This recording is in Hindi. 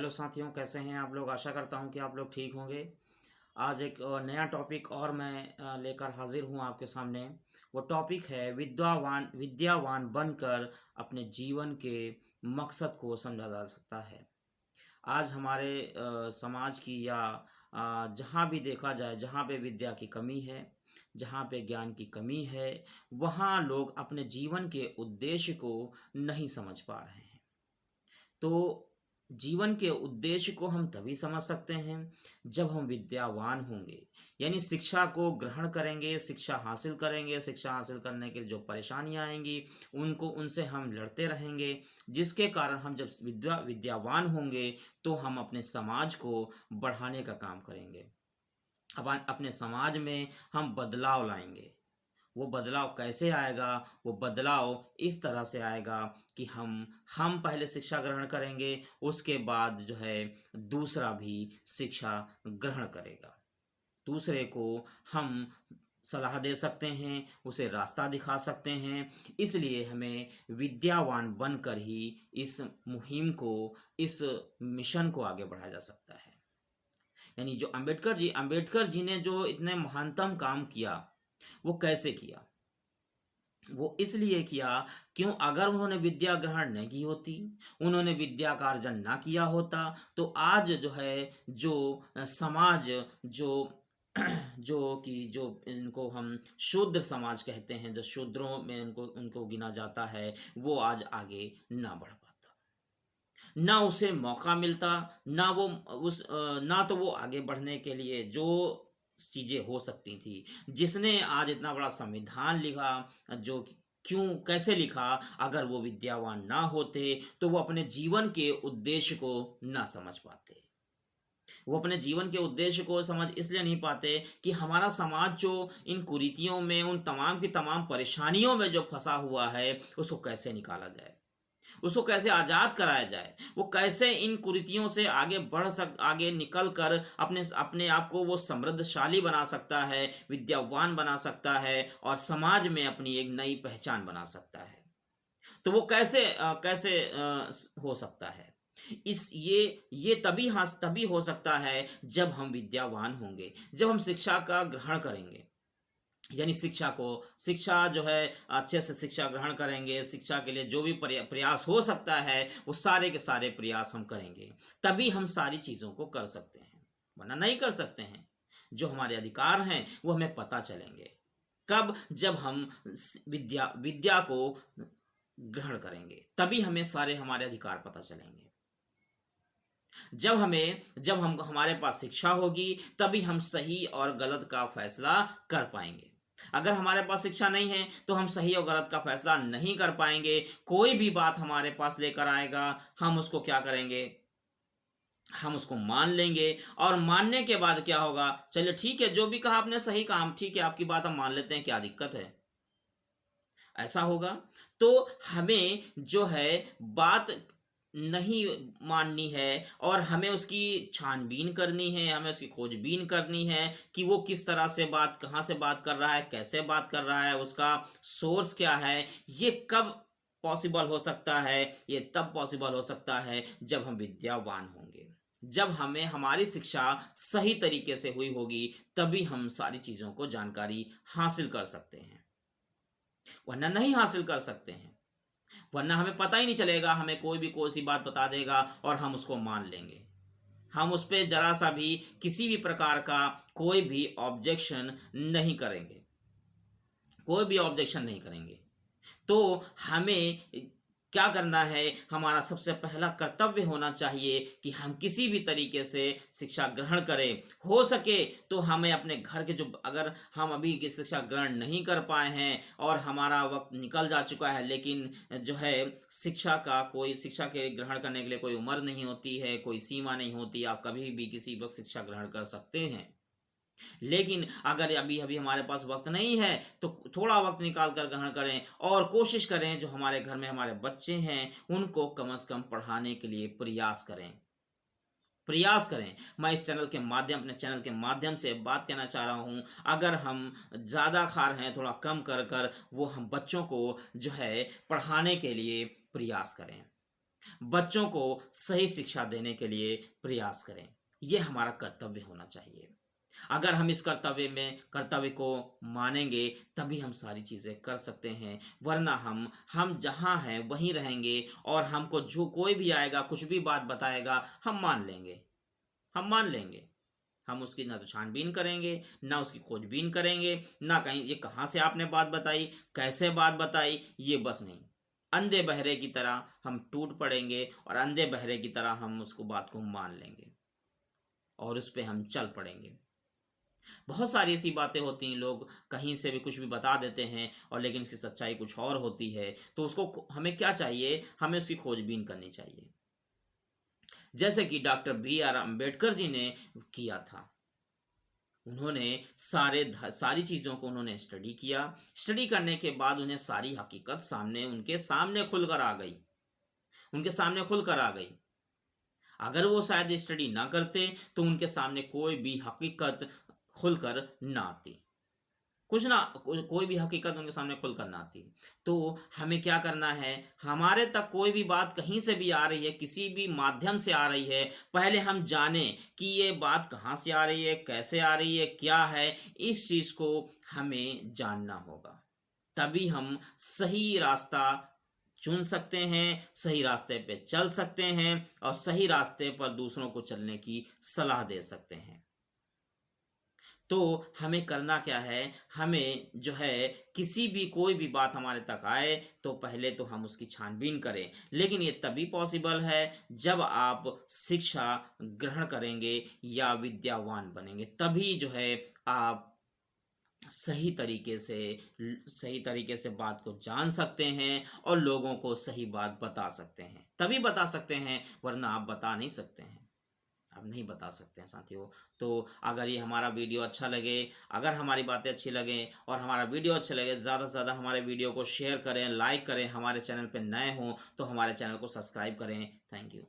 हेलो साथियों, कैसे हैं आप लोग? आशा करता हूं कि आप लोग ठीक होंगे। आज एक नया टॉपिक और मैं लेकर हाजिर हूं आपके सामने। वो टॉपिक है विद्यावान विद्यावान बनकर अपने जीवन के मकसद को समझा जा सकता है। आज हमारे समाज की या जहाँ भी देखा जाए, जहाँ पे विद्या की कमी है, जहाँ पे ज्ञान की कमी है, वहाँ लोग अपने जीवन के उद्देश्य को नहीं समझ पा रहे हैं। तो जीवन के उद्देश्य को हम तभी समझ सकते हैं जब हम विद्यावान होंगे, यानी शिक्षा को ग्रहण करेंगे, शिक्षा हासिल करेंगे। शिक्षा हासिल करने के लिए जो परेशानियां आएंगी उनको उनसे हम लड़ते रहेंगे, जिसके कारण हम जब विद्यावान होंगे तो हम अपने समाज को बढ़ाने का काम करेंगे। अब अपने समाज में हम बदलाव लाएंगे। वो बदलाव कैसे आएगा? वो बदलाव इस तरह से आएगा कि हम पहले शिक्षा ग्रहण करेंगे, उसके बाद जो है दूसरा भी शिक्षा ग्रहण करेगा। दूसरे को हम सलाह दे सकते हैं, उसे रास्ता दिखा सकते हैं। इसलिए हमें विद्यावान बनकर ही इस मुहिम को, इस मिशन को आगे बढ़ाया जा सकता है। यानी जो अंबेडकर जी ने जो इतने महानतम काम किया, वो कैसे किया? वो इसलिए किया क्यों? अगर उन्होंने विद्या ग्रहण नहीं की होती, उन्होंने विद्या का अर्जन ना किया होता, तो आज जो है जो समाज जो जो इनको हम शूद्र समाज कहते हैं, जो शूद्रों में उनको उनको गिना जाता है, वो आज आगे ना बढ़ पाता, ना उसे मौका मिलता, ना वो ना तो वो आगे बढ़ने के लिए जो चीजें हो सकती थी। जिसने आज इतना बड़ा संविधान लिखा, जो क्यों कैसे लिखा? अगर वो विद्यावान ना होते तो वो अपने जीवन के उद्देश्य को ना समझ पाते। वो अपने जीवन के उद्देश्य को समझ इसलिए नहीं पाते कि हमारा समाज जो इन कुरीतियों में, उन तमाम की तमाम परेशानियों में जो फंसा हुआ है, उसको कैसे निकाला जाए, उसको कैसे आजाद कराया जाए, वो कैसे इन कुरीतियों से आगे निकल कर अपने अपने आप को वो समृद्धशाली बना सकता है, विद्यावान बना सकता है और समाज में अपनी एक नई पहचान बना सकता है। तो वो हो सकता है? इस ये तभी हो सकता है जब हम विद्यावान होंगे, जब हम शिक्षा का ग्रहण करेंगे। यानी शिक्षा जो है, अच्छे से शिक्षा ग्रहण करेंगे, शिक्षा के लिए जो भी प्रयास हो सकता है, वो सारे के सारे प्रयास हम करेंगे। तभी हम सारी चीज़ों को कर सकते हैं, वरना नहीं कर सकते हैं। जो हमारे अधिकार हैं वो हमें पता चलेंगे कब? जब हम विद्या को ग्रहण करेंगे, तभी हमें सारे हमारे अधिकार पता चलेंगे। जब हम हमारे पास शिक्षा होगी, तभी हम सही और गलत का फैसला कर पाएंगे। अगर हमारे पास शिक्षा नहीं है तो हम सही और गलत का फैसला नहीं कर पाएंगे। कोई भी बात हमारे पास लेकर आएगा, हम उसको क्या करेंगे? हम उसको मान लेंगे। और मानने के बाद क्या होगा? चलिए ठीक है, जो भी कहा आपने सही कहा, हम ठीक है आपकी बात हम मान लेते हैं, क्या दिक्कत है? ऐसा होगा। तो हमें जो है बात नहीं माननी है, और हमें उसकी छानबीन करनी है, हमें उसकी खोजबीन करनी है कि वो किस तरह से बात, कहाँ से बात कर रहा है, कैसे बात कर रहा है, उसका सोर्स क्या है। ये कब पॉसिबल हो सकता है? ये तब पॉसिबल हो सकता है जब हम विद्यावान होंगे, जब हमें हमारी शिक्षा सही तरीके से हुई होगी, तभी हम सारी चीज़ों को जानकारी हासिल कर सकते हैं, वरना नहीं हासिल कर सकते हैं। वरना हमें पता ही नहीं चलेगा, हमें कोई सी बात बता देगा और हम उसको मान लेंगे। हम उस पे जरा सा भी किसी भी प्रकार का कोई भी ऑब्जेक्शन नहीं करेंगे, कोई भी ऑब्जेक्शन नहीं करेंगे। तो हमें क्या करना है? हमारा सबसे पहला कर्तव्य होना चाहिए कि हम किसी भी तरीके से शिक्षा ग्रहण करें। हो सके तो हमें अपने घर के जो, अगर हम अभी की शिक्षा ग्रहण नहीं कर पाए हैं और हमारा वक्त निकल जा चुका है, लेकिन जो है शिक्षा के ग्रहण करने के लिए कोई उम्र नहीं होती है, कोई सीमा नहीं होती, आप कभी भी किसी वक्त शिक्षा ग्रहण कर सकते हैं। लेकिन अगर अभी अभी हमारे पास वक्त नहीं है तो थोड़ा वक्त निकाल कर ग्रहण करें, और कोशिश करें जो हमारे घर में हमारे बच्चे हैं उनको कम से कम पढ़ाने के लिए प्रयास करें। मैं इस चैनल के माध्यम अपने चैनल के माध्यम से बात कहना चाह रहा हूँ, अगर हम ज़्यादा खा रहे हैं, थोड़ा कम कर कर वो हम बच्चों को जो है पढ़ाने के लिए प्रयास करें। बच्चों को सही शिक्षा देने के लिए प्रयास करें। ये हमारा कर्तव्य होना चाहिए। अगर हम इस कर्तव्य को मानेंगे, तभी हम सारी चीज़ें कर सकते हैं, वरना हम जहाँ हैं वहीं रहेंगे और हमको जो कोई भी आएगा, कुछ भी बात बताएगा, हम मान लेंगे। हम मान लेंगे। हम उसकी ना तो छानबीन करेंगे, ना उसकी खोजबीन करेंगे, ना कहीं ये कहाँ से आपने बात बताई, कैसे बात बताई, ये बस नहीं। अंधे बहरे की तरह हम टूट पड़ेंगे और अंधे बहरे की तरह हम उसको बात को मान लेंगे और उस पे हम चल पड़ेंगे। बहुत सारी ऐसी बातें होती हैं, लोग कहीं से भी कुछ भी बता देते हैं और लेकिन उसकी सच्चाई कुछ और होती है, तो उसको हमें क्या चाहिए, हमें उसकी खोजबीन करनी चाहिए। जैसे कि doctor B are Ambedkar ji ने किया था। उन्होंने सारी चीज़ों को उन्होंने स्टडी किया। स्टडी करने के बाद उन्हें सारी हकीकत उनके सामने खुलकर आ गई। उनके सामने खुलकर आ गई। अगर वो शायद स्टडी ना करते, तो उनके सामने कोई भी हकीकत खुलकर ना आती। कुछ ना कोई भी हकीकत उनके सामने खुलकर ना आती। तो हमें क्या करना है, हमारे तक कोई भी बात कहीं से भी आ रही है, किसी भी माध्यम से आ रही है, पहले हम जानें कि ये बात कहाँ से आ रही है, कैसे आ रही है, क्या है, इस चीज़ को हमें जानना होगा। तभी हम सही रास्ता चुन सकते हैं, सही रास्ते पे चल सकते हैं और सही रास्ते पर दूसरों को चलने की सलाह दे सकते हैं। तो हमें करना क्या है, हमें जो है किसी भी कोई भी बात हमारे तक आए, तो पहले तो हम उसकी छानबीन करें। लेकिन ये तभी पॉसिबल है जब आप शिक्षा ग्रहण करेंगे या विद्यावान बनेंगे। तभी जो है आप सही तरीके से बात को जान सकते हैं और लोगों को सही बात बता सकते हैं। तभी बता सकते हैं, वरना आप बता नहीं सकते हैं। आप नहीं बता सकते हैं साथियों। तो अगर ये हमारा वीडियो अच्छा लगे, अगर हमारी बातें अच्छी लगें और हमारा वीडियो अच्छा लगे, ज़्यादा से ज़्यादा हमारे वीडियो को शेयर करें, लाइक करें। हमारे चैनल पे नए हों तो हमारे चैनल को सब्सक्राइब करें। Thank you.